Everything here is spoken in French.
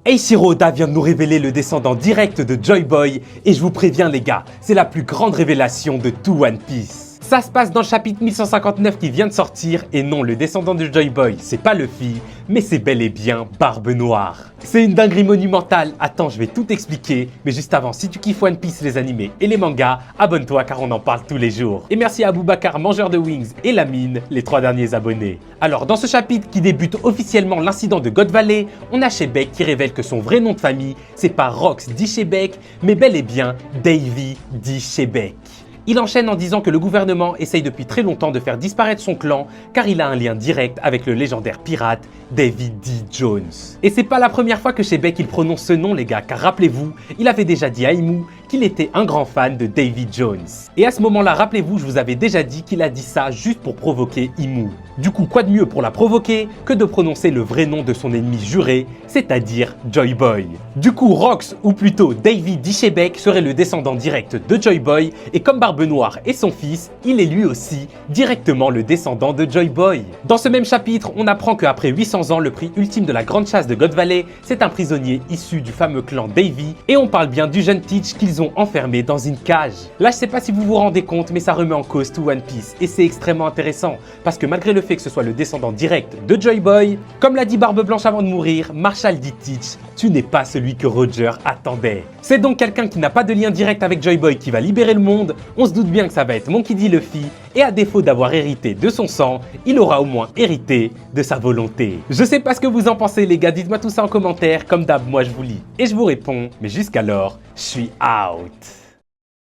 Eiichiro Oda vient de nous révéler le descendant direct de Joy Boy et je vous préviens les gars, c'est la plus grande révélation de tout One Piece. Ça se passe dans le chapitre 1159 qui vient de sortir et non, le descendant de Joy Boy, c'est pas Luffy, mais c'est bel et bien Barbe Noire. C'est une dinguerie monumentale, attends je vais tout expliquer, mais juste avant, si tu kiffes One Piece, les animés et les mangas, abonne-toi car on en parle tous les jours. Et merci à Boubacar, mangeur de wings et Lamine, les 3 derniers abonnés. Alors dans ce chapitre qui débute officiellement l'incident de God Valley, on a Shebeck qui révèle que son vrai nom de famille, c'est pas Rox dit Shebeck, mais bel et bien Davy dit Shebeck. Il enchaîne en disant que le gouvernement essaye depuis très longtemps de faire disparaître son clan car il a un lien direct avec le légendaire pirate Davy D. Jones. Et c'est pas la première fois que Shebeck il prononce ce nom les gars, car rappelez-vous, il avait déjà dit à Imu qu'il était un grand fan de Davy Jones. Et à ce moment-là, rappelez-vous, je vous avais déjà dit qu'il a dit ça juste pour provoquer Imu. Du coup, quoi de mieux pour la provoquer que de prononcer le vrai nom de son ennemi juré, c'est-à-dire Joy Boy. Du coup, Rox, ou plutôt Davy D. Shebeck, serait le descendant direct de Joy Boy, et comme Barbe Noire est son fils, il est lui aussi directement le descendant de Joy Boy. Dans ce même chapitre, on apprend qu'après 800 ans, le prix ultime de la grande chasse de God Valley, c'est un prisonnier issu du fameux clan Davy, et on parle bien du jeune Teach qu'ils ont enfermé dans une cage. Là, je sais pas si vous vous rendez compte, mais ça remet en cause tout One Piece, et c'est extrêmement intéressant, parce que malgré le fait que ce soit le descendant direct de Joy Boy, comme l'a dit Barbe Blanche avant de mourir, Marshall dit Teach, tu n'es pas celui que Roger attendait. C'est donc quelqu'un qui n'a pas de lien direct avec Joy Boy qui va libérer le monde, on se doute bien que ça va être Monkey D. Luffy, et à défaut d'avoir hérité de son sang, il aura au moins hérité de sa volonté. Je sais pas ce que vous en pensez les gars, dites-moi tout ça en commentaire, comme d'hab moi je vous lis et je vous réponds, mais jusqu'alors, je suis out.